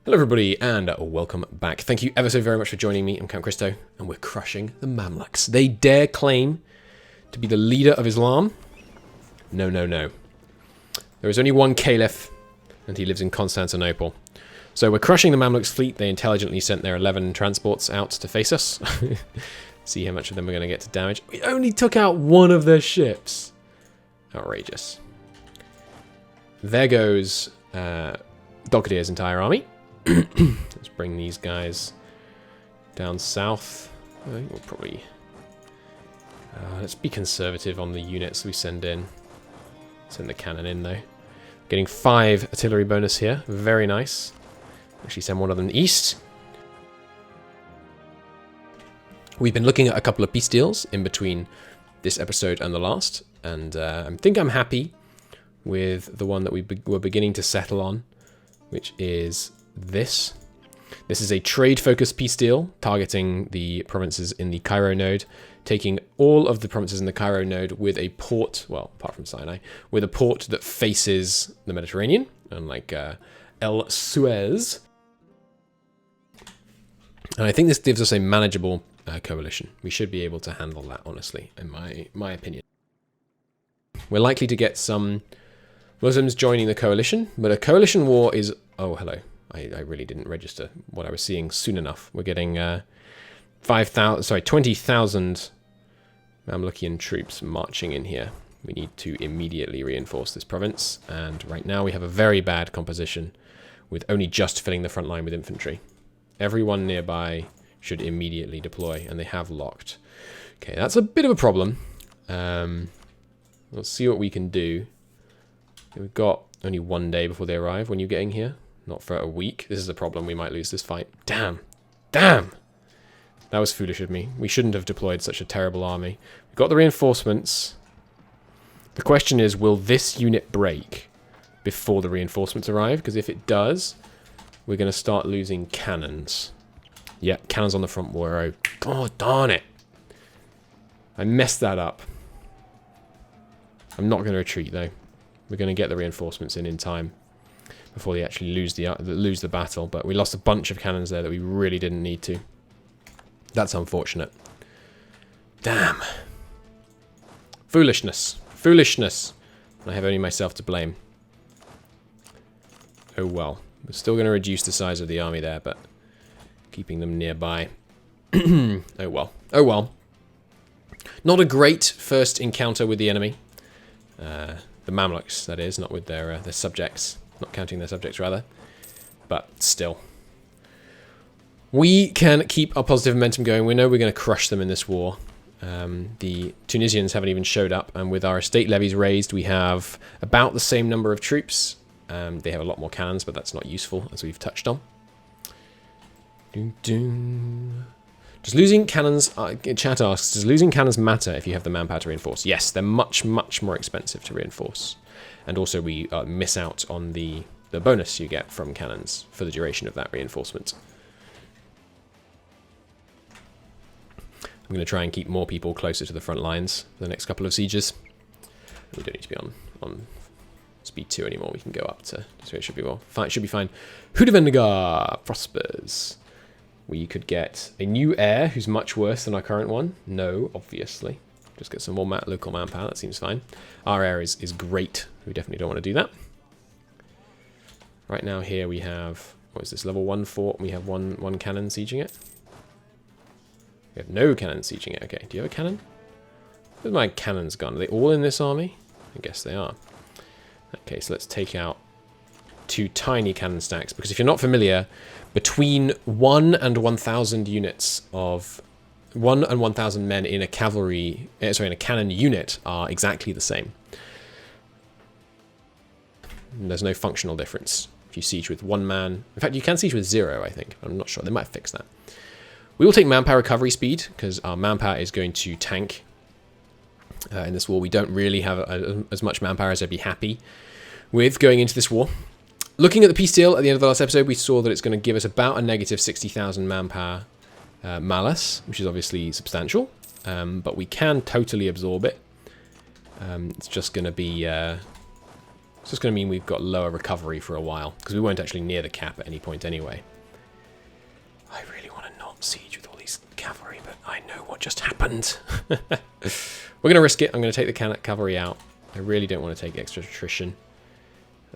Hello everybody and welcome back. Thank you ever so very much for joining me. I'm Count Christo and we're crushing the Mamluks. They dare claim to be the leader of Islam? No, no, no. There is only one Caliph and he lives in Constantinople. So we're crushing the Mamluks fleet. They intelligently sent their 11 transports out to face us. See how much of them we're going to get to damage. We only took out one of their ships. Outrageous. There goes Doggedier's entire army. Let's bring these guys down south. I think we'll probably... let's be conservative on the units we send in. Send the cannon in, though. Getting 5 artillery bonus here. Very nice. Actually send one of them east. We've been looking at a couple of peace deals in between this episode and the last. And I think I'm happy with the one that we're beginning to settle on, which is... This is a trade-focused peace deal targeting the provinces in the Cairo node, taking all of the provinces in the Cairo node with a port, well, apart from Sinai, with a port that faces the Mediterranean, unlike El Suez. And I think this gives us a manageable coalition. We should be able to handle that, honestly, in my opinion. We're likely to get some Muslims joining the coalition, but a coalition war is... Oh, hello. I really didn't register what I was seeing soon enough. We're getting 20,000 Mamlukian troops marching in here. We need to immediately reinforce this province, and right now we have a very bad composition with only just filling the front line with infantry. Everyone nearby should immediately deploy, and they have locked. Okay, that's a bit of a problem. Let's see what we can do. We've got only 1 day before they arrive when you're getting here. Not for a week. This is a problem. We might lose this fight. Damn. Damn! That was foolish of me. We shouldn't have deployed such a terrible army. We've got the reinforcements. The question is, will this unit break before the reinforcements arrive? Because if it does, we're going to start losing cannons. Yeah, cannons on the front row. Oh, darn it. I messed that up. I'm not going to retreat, though. We're going to get the reinforcements in time before they actually lose the battle, but we lost a bunch of cannons there that we really didn't need to. That's unfortunate. Damn. Foolishness. Foolishness. I have only myself to blame. Oh well. We're still going to reduce the size of the army there, but keeping them nearby. Oh well. Oh well. Not a great first encounter with the enemy. The Mamluks, that is, not with their subjects. Not counting their subjects, rather. But still. We can keep our positive momentum going. We know we're going to crush them in this war. The Tunisians haven't even showed up. And with our estate levies raised, we have about the same number of troops. They have a lot more cannons, but that's not useful, as we've touched on. Does losing cannons... chat asks, does losing cannons matter if you have the manpower to reinforce? Yes, they're much, much more expensive to reinforce. And also we miss out on the bonus you get from cannons for the duration of that reinforcement. I'm going to try and keep more people closer to the front lines for the next couple of sieges. We don't need to be on speed 2 anymore. We can go up to... So it should be well. Fine, it should be fine. Hudavendigar prospers. We could get a new heir who's much worse than our current one. No, obviously. Just get some more local manpower. That seems fine. Our heir is great. We definitely don't want to do that. Right now here we have... What is this? Level 1 fort. We have one cannon sieging it. We have no cannon sieging it. Okay, do you have a cannon? Where's my cannons gone? Are they all in this army? I guess they are. Okay, so let's take out 2 tiny cannon stacks. Because if you're not familiar, between 1 and 1,000 units of... 1 and 1,000 men in a cavalry... in a cannon unit are exactly the same. And there's no functional difference if you siege with 1 man. In fact, you can siege with 0, I think. I'm not sure. They might fix that. We will take manpower recovery speed, because our manpower is going to tank in this war. We don't really have as much manpower as I'd be happy with going into this war. Looking at the peace deal at the end of the last episode, we saw that it's going to give us about a negative 60,000 manpower malus, which is obviously substantial, but we can totally absorb it. It's just going to be It's just going to mean we've got lower recovery for a while, because we weren't actually near the cap at any point anyway. I really want to not siege with all these cavalry, but I know what just happened. We're going to risk it. I'm going to take the cavalry out. I really don't want to take extra attrition.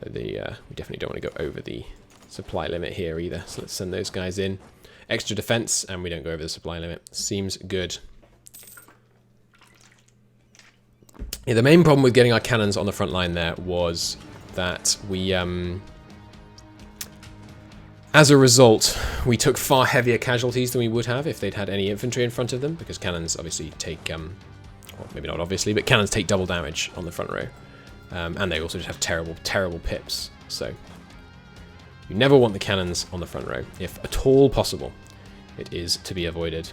We definitely don't want to go over the supply limit here either, so let's send those guys in. Extra defense, and we don't go over the supply limit. Seems good. Yeah, the main problem with getting our cannons on the front line there was that we, as a result, we took far heavier casualties than we would have if they'd had any infantry in front of them, because cannons obviously take, well, maybe not obviously, but cannons take double damage on the front row. And they also just have terrible, terrible pips. So you never want the cannons on the front row, if at all possible. It is to be avoided.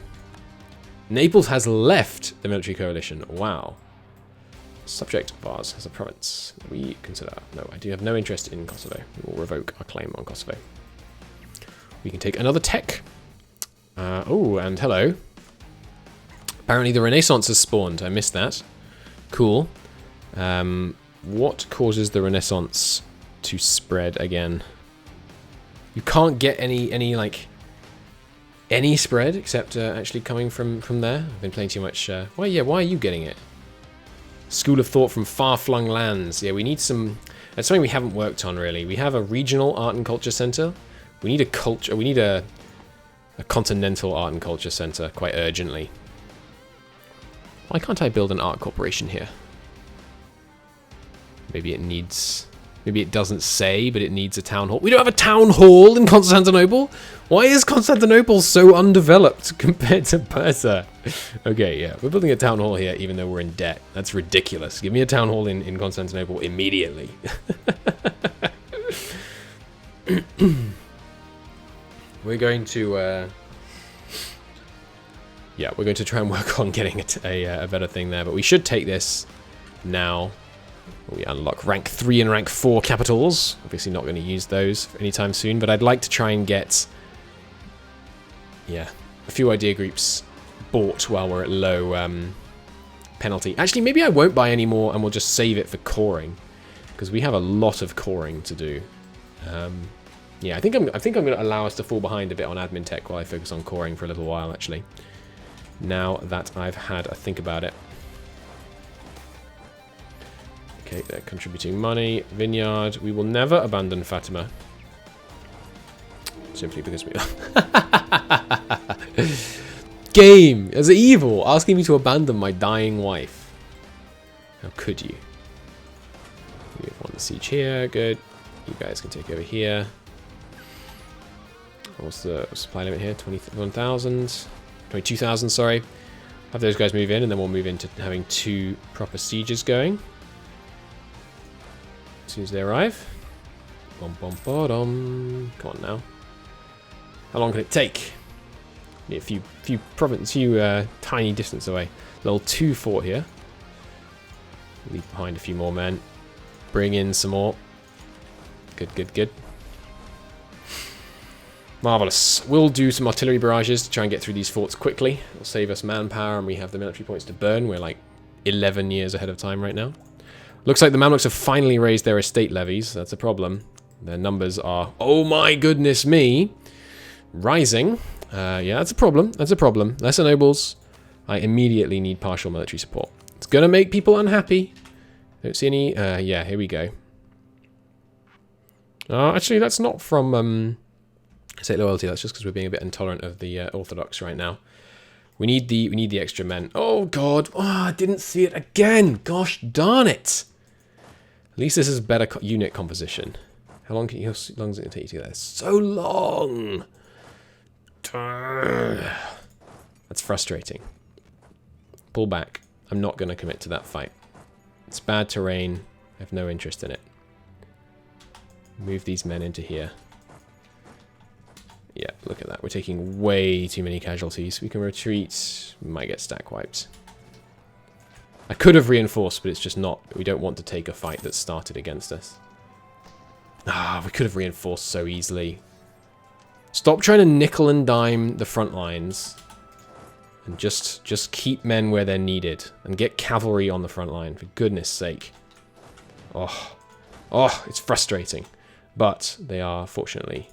Naples has left the military coalition. Wow. Subject of ours has a province that we consider. No, I do have no interest in Kosovo. We will revoke our claim on Kosovo. We can take another tech. Oh, and hello. Apparently the Renaissance has spawned. I missed that. Cool. What causes the Renaissance to spread again? You can't get any like any spread except actually coming from there. I've been playing too much. Why are you getting it? School of thought from far-flung lands. Yeah, we need some. That's something we haven't worked on really. We have a regional art and culture center. We need a culture. We need a continental art and culture center quite urgently. Why can't I build an art corporation here? Maybe it needs. Maybe it doesn't say, but it needs a town hall. We don't have a town hall in Constantinople? Why is Constantinople so undeveloped compared to Persia? Okay, yeah, we're building a town hall here even though we're in debt. That's ridiculous. Give me a town hall in Constantinople immediately. We're going to... yeah, we're going to try and work on getting a better thing there, but we should take this now. We unlock rank 3 and rank 4 capitals. Obviously not going to use those anytime soon, but I'd like to try and get, yeah, a few idea groups bought while we're at low penalty. Actually, maybe I won't buy any more and we'll just save it for coring, because we have a lot of coring to do. Yeah, I think I'm going to allow us to fall behind a bit on admin tech while I focus on coring for a little while, actually. Now that I've had a think about it. Okay, they're contributing money. Vineyard. We will never abandon Fatima. Simply because we... Game! As evil! Asking me to abandon my dying wife. How could you? We have one siege here. Good. You guys can take over here. What's the supply limit here? 21,000. 22,000, sorry. Have those guys move in, and then we'll move into having 2 proper sieges going. As soon as they arrive. Bom, bom, bom. Come on now. How long can it take? Need a few tiny distance away. Level 2 fort here. Leave behind a few more men. Bring in some more. Good, good, good. Marvellous. We'll do some artillery barrages to try and get through these forts quickly. It'll save us manpower, and we have the military points to burn. We're like 11 years ahead of time right now. Looks like the Mamluks have finally raised their estate levies. That's a problem. Their numbers are, oh my goodness me, rising. Yeah, that's a problem. That's a problem. Lesser nobles. I immediately need partial military support. It's going to make people unhappy. Don't see any... yeah, here we go. Actually, that's not from estate loyalty. That's just because we're being a bit intolerant of the Orthodox right now. We need the extra men. Oh, God. Oh, I didn't see it again. Gosh darn it. At least this is better unit composition. How long is it going to take you to get there? So long. That's frustrating. Pull back. I'm not going to commit to that fight. It's bad terrain. I have no interest in it. Move these men into here. Yeah, look at that. We're taking way too many casualties. We can retreat. We might get stack wiped. I could have reinforced, but it's just not. We don't want to take a fight that started against us. Ah, we could have reinforced so easily. Stop trying to nickel and dime the front lines. And just keep men where they're needed. And get cavalry on the front line, for goodness sake. Oh, Oh, it's frustrating. But they are, fortunately,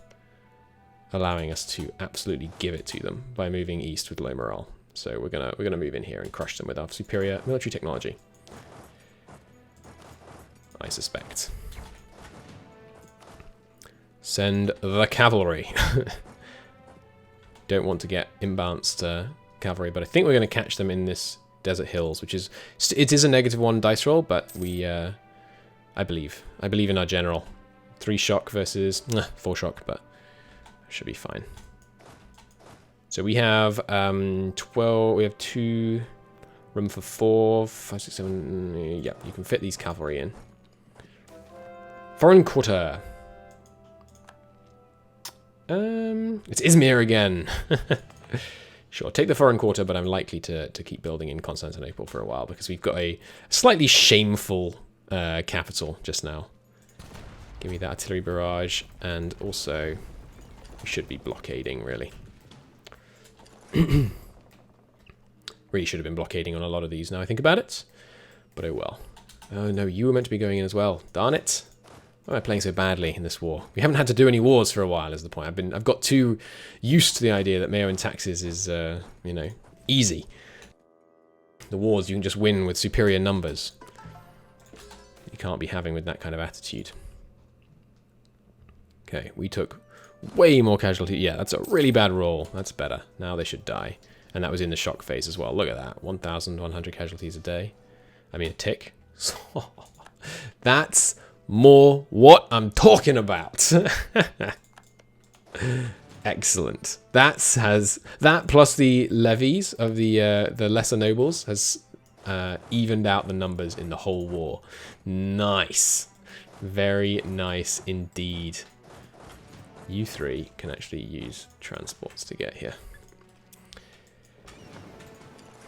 allowing us to absolutely give it to them by moving east with low morale. So we're gonna move in here and crush them with our superior military technology, I suspect. Send the cavalry. Don't want to get imbalanced cavalry, but I think we're going to catch them in this desert hills, which is it is a -1 dice roll, but we I believe in our general. 3 shock versus 4 shock, but should be fine. So we have 12. We have 2 room for 4, 5, 6, 7. Yep, you can fit these cavalry in. Foreign quarter. It's Izmir again. Sure, take the foreign quarter, but I'm likely to keep building in Constantinople for a while because we've got a slightly shameful capital just now. Give me that artillery barrage, and also we should be blockading, really. Really should have been blockading on a lot of these now I think about it, but oh well. Oh no, you were meant to be going in as well. Darn it. Why am I playing so badly in this war? We haven't had to do any wars for a while, is the point. I've got too used to the idea that MEIOU in taxes is, you know, easy. The wars you can just win with superior numbers. You can't be having with that kind of attitude. Okay, we took way more casualty. Yeah, that's a really bad roll. That's better. Now they should die. And that was in the shock phase as well. Look at that. 1,100 casualties a day. I mean, a tick. That's more what I'm talking about. Excellent. That plus the levies of the lesser nobles has evened out the numbers in the whole war. Nice. Very nice indeed. You 3 can actually use transports to get here.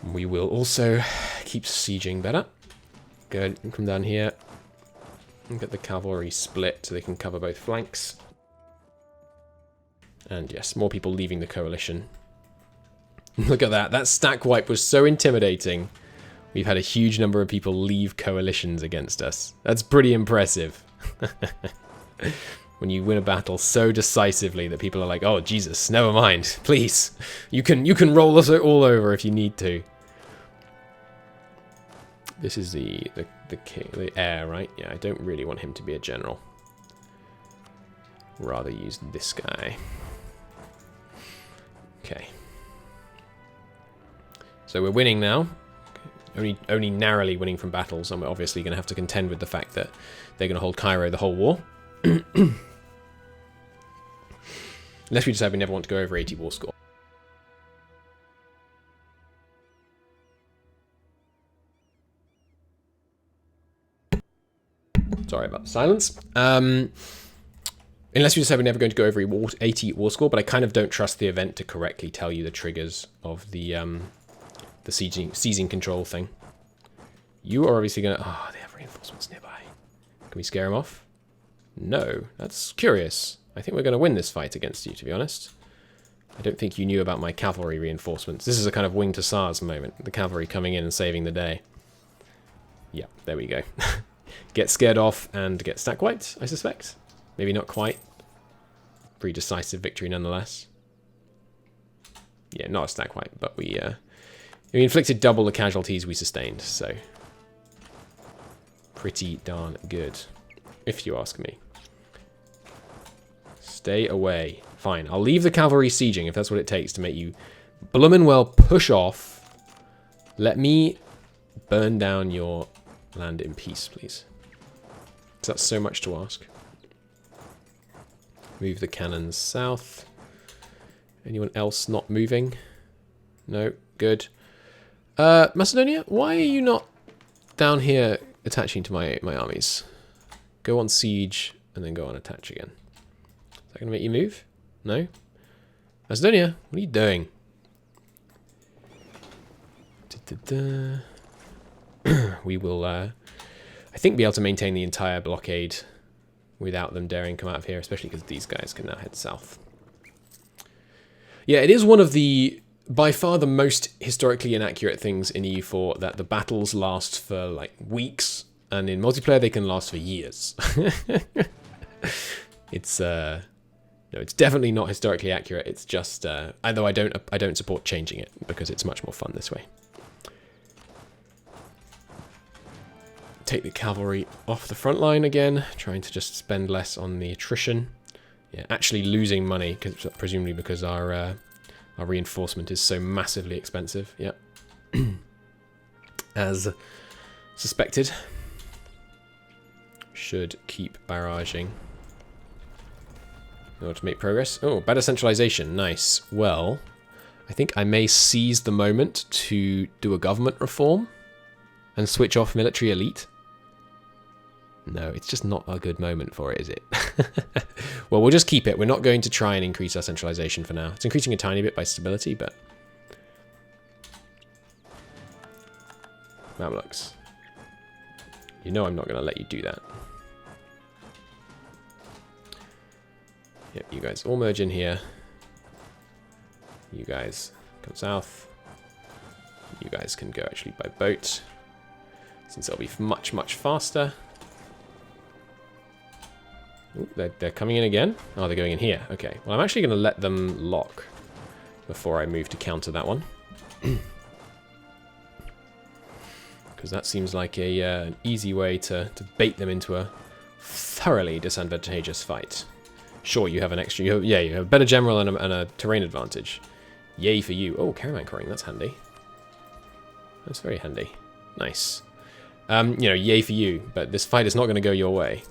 We will also keep sieging better. Good. Come down here. And get the cavalry split so they can cover both flanks. And yes, more people leaving the coalition. Look at that. That stack wipe was so intimidating. We've had a huge number of people leave coalitions against us. That's pretty impressive. When you win a battle so decisively that people are like, oh, Jesus, never mind. Please, you can roll us all over if you need to. This is the king, the heir, right? Yeah, I don't really want him to be a general. Rather use this guy. Okay. So we're winning now. Only narrowly winning from battles, and we're obviously going to have to contend with the fact that they're going to hold Cairo the whole war. Unless we decide we never want to go over 80 war score. Sorry about the silence. Unless we decide we're never going to go over 80 war score, but I kind of don't trust the event to correctly tell you the triggers of the seizing control thing. You are obviously going to... Oh, they have reinforcements nearby. Can we scare them off? No. That's curious. I think we're going to win this fight against you, to be honest. I don't think you knew about my cavalry reinforcements. This is a kind of wing to SARS moment. The cavalry coming in and saving the day. Yeah, there we go. Get scared off and get stack wiped, I suspect. Maybe not quite. Pretty decisive victory nonetheless. Yeah, not a stack wipe, but we inflicted double the casualties we sustained, so pretty darn good, if you ask me. Stay away. Fine, I'll leave the cavalry sieging if that's what it takes to make you bloomin' well push off. Let me burn down your land in peace, please. Is that so much to ask? Move the cannons south. Anyone else not moving? No, good. Macedonia, why are you not down here attaching to my armies? Go on siege and then go on attach again. Is that going to make you move? No? Macedonia, what are you doing? We will, I think, be able to maintain the entire blockade without them daring come out of here, especially because these guys can now head south. Yeah, it is one of the, by far the most historically inaccurate things in EU4 that the battles last for like weeks and in multiplayer they can last for years. It's no, it's definitely not historically accurate. It's just although I don't support changing it because it's much more fun this way. Take the cavalry off the front line again, trying to just spend less on the attrition. Yeah, actually losing money, presumably because our reinforcement is so massively expensive. Yep. As suspected. Should keep barraging in order to make progress. Oh, better centralization. Nice. Well, I think I may seize the moment to do a government reform and switch off military elite. No, it's just not a good moment for it, is it? Well, we'll just keep it. We're not going to try and increase our centralization for now. It's increasing a tiny bit by stability, but... Mamluks. You know I'm not going to let you do that. Yep, you guys all merge in here. You guys come south. You guys can go actually by boat, since it'll be much, much faster. Ooh, they're coming in again. Oh, they're going in here. Okay. Well, I'm actually going to let them lock before I move to counter that one. Because that seems like an easy way to bait them into a thoroughly disadvantageous fight. Sure, you have an extra... you have a better general and a terrain advantage. Yay for you. Oh, caravan coring. That's handy. That's very handy. Nice. You know, yay for you. But this fight is not going to go your way.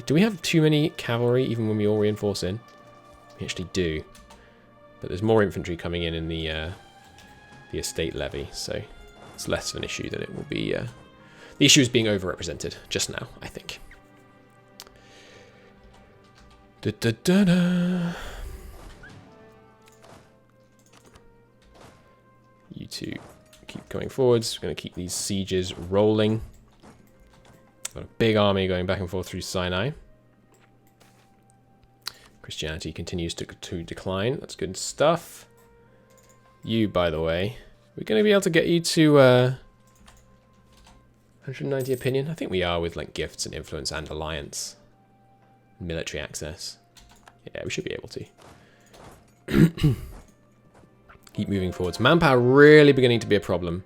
Do we have too many cavalry, even when we all reinforce in? We actually do. But there's more infantry coming in the estate levy, so it's less of an issue than it will be. The issue is being overrepresented just now, I think. You two keep going forwards. We're going to keep these sieges rolling. Got a big army going back and forth through Sinai. Christianity continues to decline. That's good stuff. You, by the way, we're going to be able to get you to 190 opinion. I think we are with like gifts and influence and alliance. Military access. Yeah, we should be able to. Keep moving forwards. Manpower really beginning to be a problem.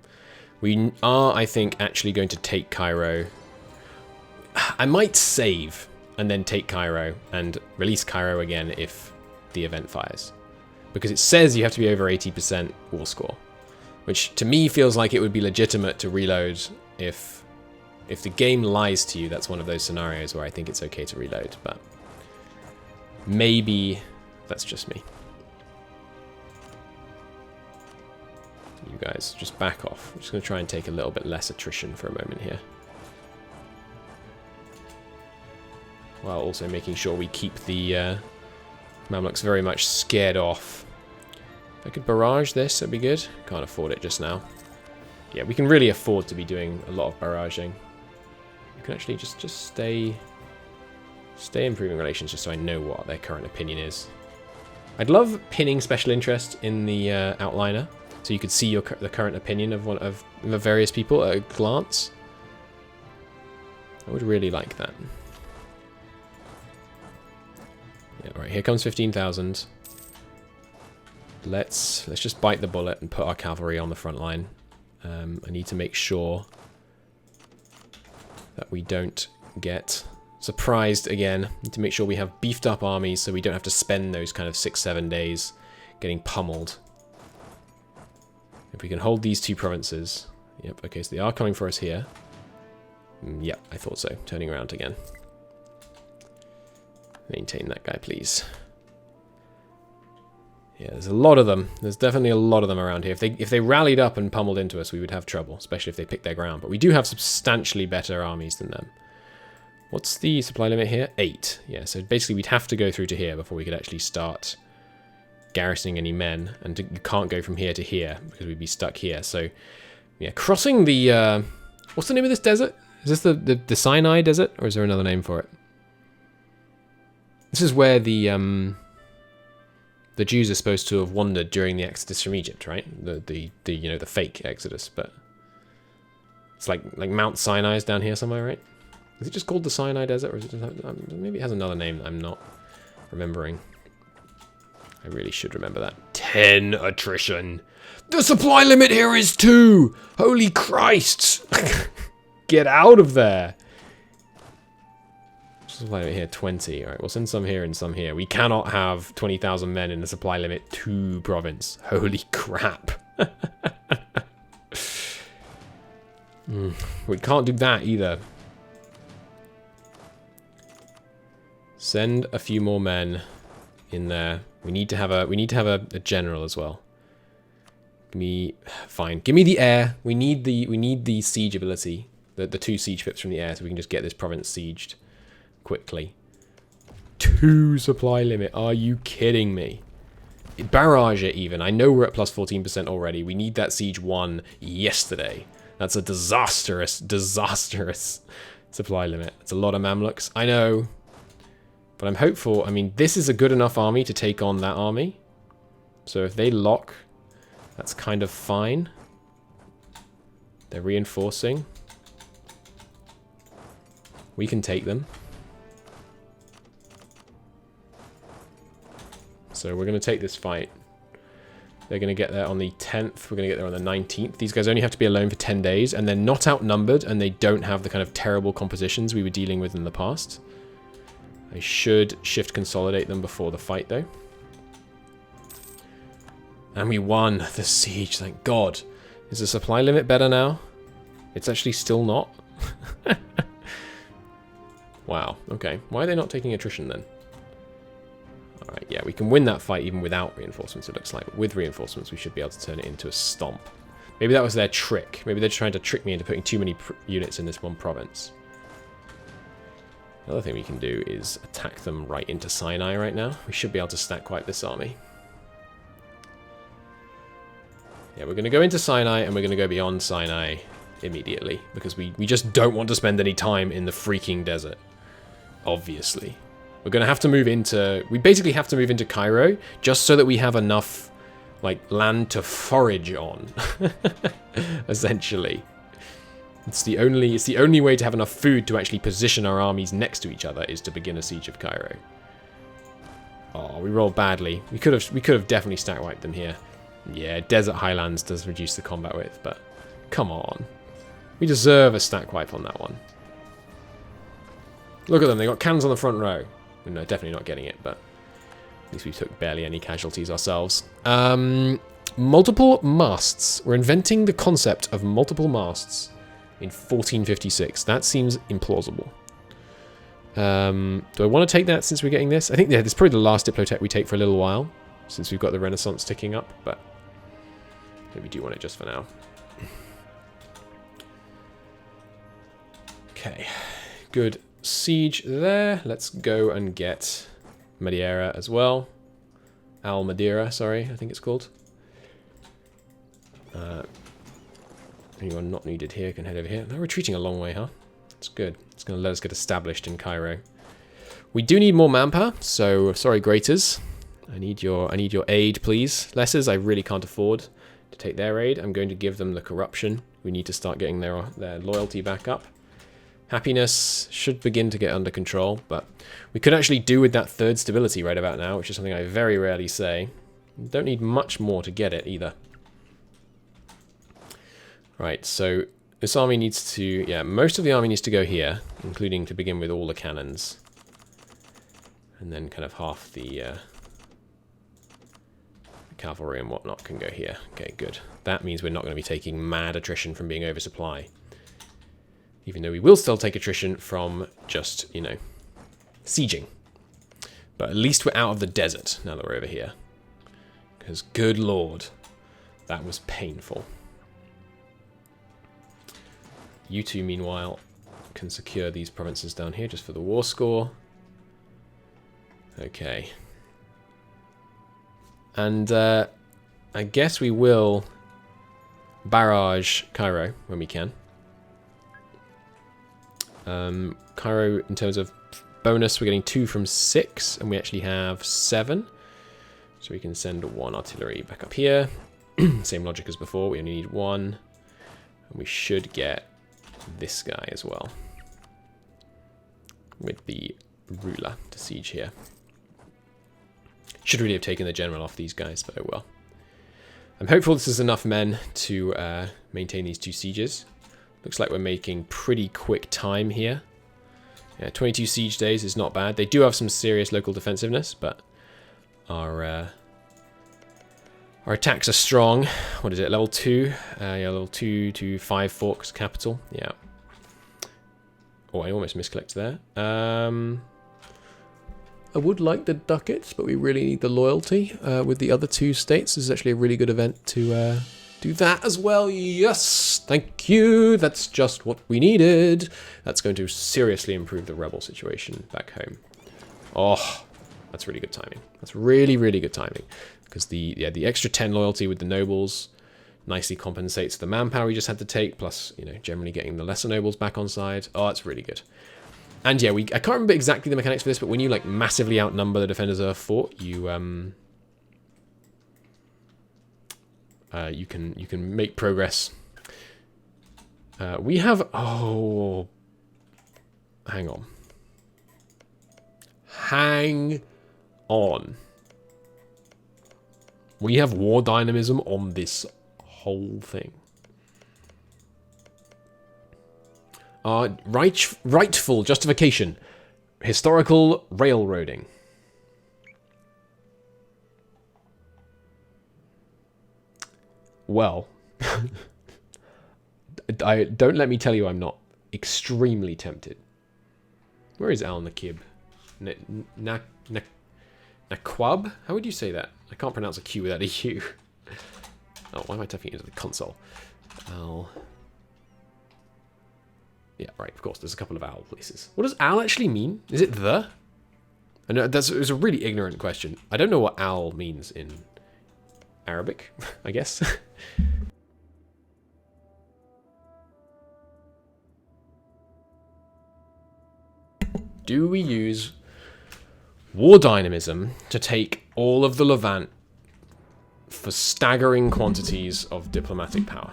We are, I think, actually going to take Cairo. I might save and then take Cairo and release Cairo again if the event fires. Because it says you have to be over 80% war score. Which to me feels like it would be legitimate to reload if the game lies to you. That's one of those scenarios where I think it's okay to reload. But maybe that's just me. You guys just back off. I'm just going to try and take a little bit less attrition for a moment here. While also making sure we keep the Mamluks very much scared off. If I could barrage this, that'd be good. Can't afford it just now. Yeah, we can really afford to be doing a lot of barraging. You can actually just stay improving relations just so I know what their current opinion is. I'd love pinning special interest in the outliner, so you could see the current opinion of the various people at a glance. I would really like that. Yeah, right, here comes 15,000. Let's just bite the bullet and put our cavalry on the front line. I need to make sure that we don't get surprised again. Need to make sure we have beefed up armies so we don't have to spend those kind of 6-7 days getting pummeled. If we can hold these two provinces. Yep, okay, so they are coming for us here. Yep, I thought so. Turning around again. Maintain that guy, please. Yeah, there's a lot of them. There's definitely a lot of them around here. If they rallied up and pummeled into us, we would have trouble, especially if they picked their ground. But we do have substantially better armies than them. What's the supply limit here? 8. Yeah, so basically we'd have to go through to here before we could actually start garrisoning any men. And you can't go from here to here because we'd be stuck here. So, yeah, crossing the... what's the name of this desert? Is this the Sinai Desert? Or is there another name for it? This is where the Jews are supposed to have wandered during the Exodus from Egypt, right? The you know, the fake Exodus, but it's like Mount Sinai is down here somewhere, right? Is it just called the Sinai Desert, or is it just, maybe it has another name that I'm not remembering. I really should remember that. 10 attrition. The supply limit here is 2. Holy Christ. Get out of there. Supply limit here, 20. All right, we'll send some here and some here. We cannot have 20,000 men in the supply limit 2 province. Holy crap. We can't do that either. Send a few more men in there. We need to have a general as well. Fine. Give me the air. We need the siege ability. The 2 siege pips from the air, so we can just get this province sieged quickly. 2 supply limit. Are you kidding me? Barrage it even. I know we're at plus 14% already. We need that siege 1 yesterday. That's a disastrous supply limit. It's a lot of Mamluks. I know. But I'm hopeful. I mean, this is a good enough army to take on that army. So if they lock, that's kind of fine. They're reinforcing. We can take them. So we're going to take this fight. They're going to get there on the 10th. We're going to get there on the 19th. These guys only have to be alone for 10 days. And they're not outnumbered. And they don't have the kind of terrible compositions we were dealing with in the past. I should shift consolidate them before the fight, though. And we won the siege, thank God. Is the supply limit better now? It's actually still not. Wow, okay. Why are they not taking attrition then? Alright, yeah, we can win that fight even without reinforcements, it looks like. With reinforcements, we should be able to turn it into a stomp. Maybe that was their trick. Maybe they're trying to trick me into putting too many units in this one province. Another thing we can do is attack them right into Sinai right now. We should be able to stack wipe this army. Yeah, we're going to go into Sinai and we're going to go beyond Sinai immediately. Because we just don't want to spend any time in the freaking desert. Obviously. We're going to have to move into... We basically have to move into Cairo just so that we have enough like land to forage on. Essentially. It's the only way to have enough food to actually position our armies next to each other is to begin a siege of Cairo. Oh, we rolled badly. We could have definitely stack wiped them here. Yeah, Desert Highlands does reduce the combat width, but come on. We deserve a stack wipe on that one. Look at them, they got cannons on the front row. No, definitely not getting it, but at least we took barely any casualties ourselves. Multiple masts. We're inventing the concept of multiple masts in 1456. That seems implausible. Do I want to take that since we're getting this? I think this is probably the last Diplotech we take for a little while, since we've got the Renaissance ticking up, but I think we do want it just for now. Okay, good siege there. Let's go and get Madeira as well. Al Madeira, sorry, I think it's called. Anyone not needed here can head over here. They're retreating a long way, huh? That's good. It's going to let us get established in Cairo. We do need more manpower, so sorry, Graters. I need your aid, please. Lessers, I really can't afford to take their aid. I'm going to give them the corruption. We need to start getting their loyalty back up. Happiness should begin to get under control, but we could actually do with that 3rd stability right about now, which is something I very rarely say. Don't need much more to get it either. Right, so this army needs to... Yeah, most of the army needs to go here, including to begin with all the cannons. And then kind of half the cavalry and whatnot can go here. Okay, good. That means we're not going to be taking mad attrition from being oversupply. Even though we will still take attrition from just, you know, sieging. But at least we're out of the desert now that we're over here. Because, good lord, that was painful. You two, meanwhile, can secure these provinces down here just for the war score. Okay. And I guess we will barrage Cairo when we can. Cairo, in terms of bonus, we're getting 2 from 6, and we actually have 7. So we can send 1 artillery back up here. Same logic as before, we only need 1. And we should get this guy as well. with the ruler to siege here. Should really have taken the general off these guys, but oh well. I'm hopeful this is enough men to maintain these 2 sieges. Looks like we're making pretty quick time here. Yeah, 22 siege days is not bad. They do have some serious local defensiveness, but our attacks are strong. What is it, level 2? Yeah, level 2 to 5 Forks capital. Yeah. Oh, I almost misclicked there. I would like the ducats, but we really need the loyalty with the other 2 states. This is actually a really good event to do that as well. Yes, thank you. That's just what we needed. That's going to seriously improve the rebel situation back home. Oh, that's really good timing. That's really, really good timing. Because the extra 10 loyalty with the nobles nicely compensates the manpower we just had to take, plus, you know, generally getting the lesser nobles back on side. Oh, that's really good. And yeah, I can't remember exactly the mechanics for this, but when you like massively outnumber the defenders of a fort, you can make progress. We have hang on. We have war dynamism on this whole thing. Rightful justification. Historical railroading. Well, don't let me tell you I'm not extremely tempted. Where is Al Nakib? Naquab? How would you say that? I can't pronounce a Q without a U. Oh, why am I typing it into the console? Al. Yeah, right, of course, there's a couple of owl places. What does owl actually mean? Is it the? I know it was a really ignorant question. I don't know what owl means in Arabic, I guess. Do we use war dynamism to take all of the Levant for staggering quantities of diplomatic power?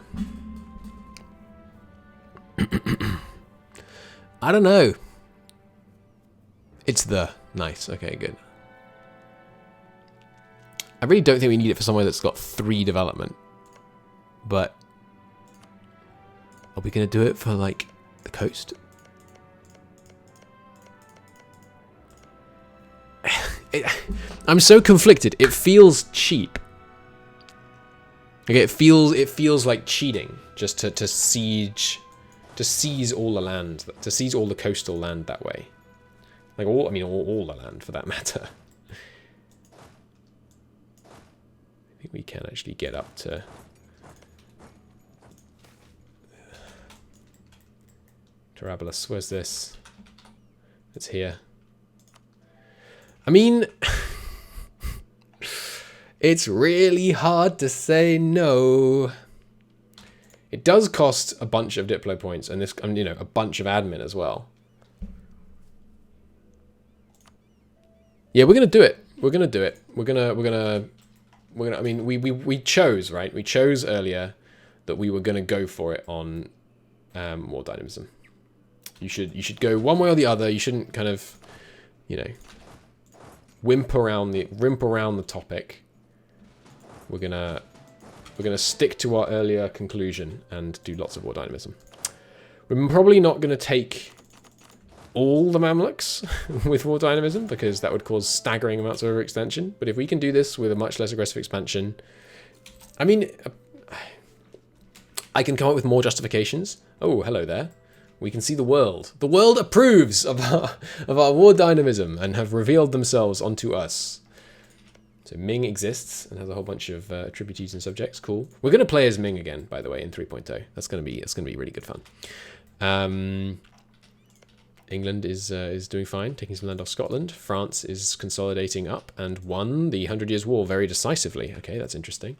I don't know. It's the. Nice. Okay, good. I really don't think we need it for somewhere that's got 3 development. But are we going to do it for, like, the coast? I'm so conflicted. It feels cheap. Okay, it feels like cheating just to seize all the land, to seize all the coastal land that way. Like all the land for that matter. I think we can actually get up to Terabulus. Where's this? It's here. I mean, it's really hard to say no. It does cost a bunch of Diplo points, and this, you know, a bunch of admin as well. Yeah, we're gonna do it. We're gonna do it. We're gonna. I mean, we chose, right? We chose earlier that we were gonna go for it on war dynamism. You should go one way or the other. You shouldn't kind of, you know, rimp around the topic. We're gonna stick to our earlier conclusion and do lots of war dynamism. We're probably not gonna take all the Mamluks with war dynamism because that would cause staggering amounts of overextension. But if we can do this with a much less aggressive expansion, I mean, I can come up with more justifications. Oh, hello there. We can see the world. The world approves of our war dynamism and have revealed themselves onto us. So Ming exists and has a whole bunch of tributaries and subjects. Cool. We're going to play as Ming again, by the way, in 3.0. That's going to be really good fun. England is doing fine, taking some land off Scotland. France is consolidating up and won the 100 Years' War very decisively. Okay, that's interesting.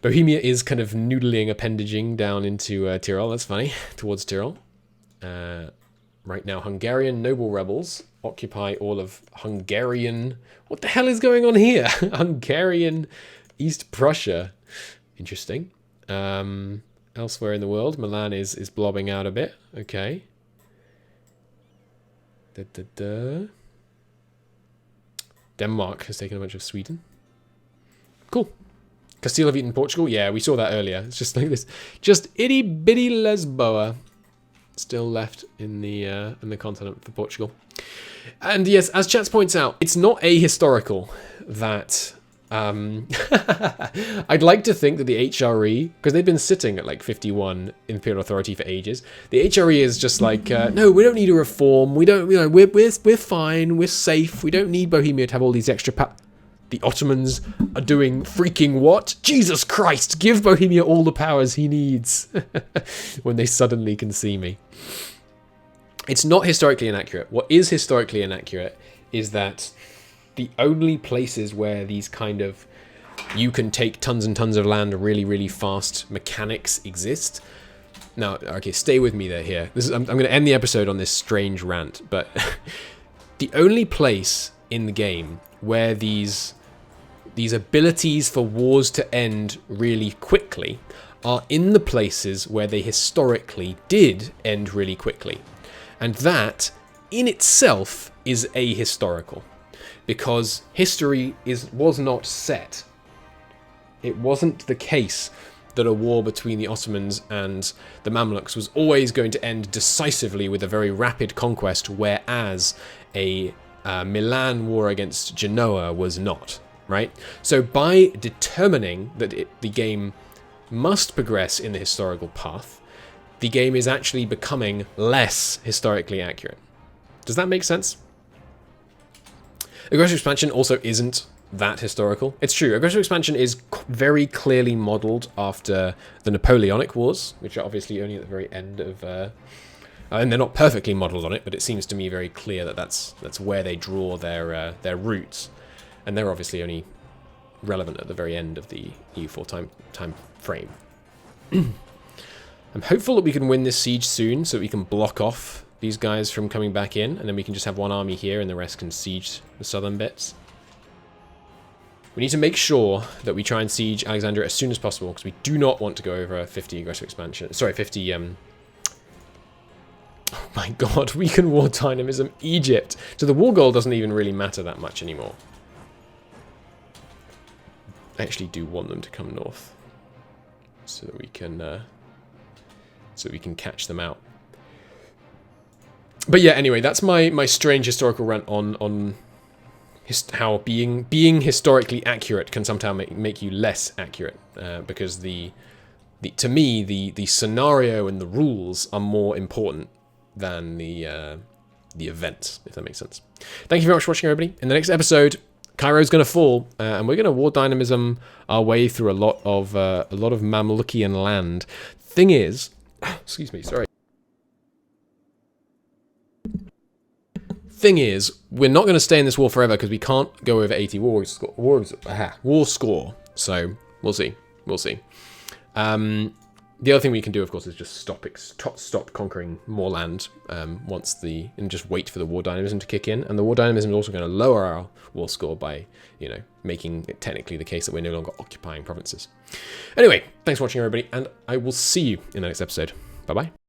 Bohemia is kind of noodling, appendaging down into Tyrol. That's funny, towards Tyrol. Right now, Hungarian noble rebels occupy all of Hungarian... What the hell is going on here? Hungarian East Prussia. Interesting. Elsewhere in the world, Milan is blobbing out a bit. Okay. Denmark has taken a bunch of Sweden. Cool. Castile have eaten Portugal. Yeah, we saw that earlier. It's just like this, just itty bitty Lisboa still left in the continent for Portugal. And yes, as Chats points out, it's not ahistorical that I'd like to think that the HRE, because they've been sitting at like 51 imperial authority for ages, the HRE is just like, no, we don't need a reform. We don't, we're fine. We're safe. We don't need Bohemia to have all these extra The Ottomans are doing freaking what? Jesus Christ, give Bohemia all the powers he needs when they suddenly can see me. It's not historically inaccurate. What is historically inaccurate is that the only places where these kind of you can take tons and tons of land really, really fast mechanics exist. Now, okay, stay with me there here. I'm going to end the episode on this strange rant, but the only place in the game where these abilities for wars to end really quickly are in the places where they historically did end really quickly. And that, in itself, is ahistorical. Because history was not set. It wasn't the case that a war between the Ottomans and the Mamluks was always going to end decisively with a very rapid conquest, whereas a Milan war against Genoa was not, right? So by determining that the game must progress in the historical path, the game is actually becoming less historically accurate. Does that make sense? Aggressive expansion also isn't that historical. It's true, aggressive expansion is very clearly modelled after the Napoleonic Wars, which are obviously only at the very end of... and they're not perfectly modelled on it, but it seems to me very clear that that's where they draw their roots. And they're obviously only relevant at the very end of the EU4 time frame. I'm hopeful that we can win this siege soon, so that we can block off these guys from coming back in, and then we can just have one army here and the rest can siege the southern bits. We need to make sure that we try and siege Alexandria as soon as possible, because we do not want to go over 50 aggressive expansion. Sorry, 50... Oh my god, we can war dynamism Egypt. So the war goal doesn't even really matter that much anymore. I actually do want them to come north, so that we can catch them out. But yeah, anyway, that's my strange historical rant on how being historically accurate can sometimes make you less accurate, because to me the scenario and the rules are more important than the events, if that makes sense. Thank you very much for watching, everybody. In the next episode, Cairo's going to fall, and we're going to war dynamism our way through a lot of Mamlukian land. Thing is, excuse me, sorry. Thing is, we're not going to stay in this war forever because we can't go over 80 war score. So we'll see. We'll see. The other thing we can do, of course, is just stop conquering more land and just wait for the war dynamism to kick in. And the war dynamism is also going to lower our war score by, making it technically the case that we're no longer occupying provinces. Anyway, thanks for watching, everybody, and I will see you in the next episode. Bye-bye.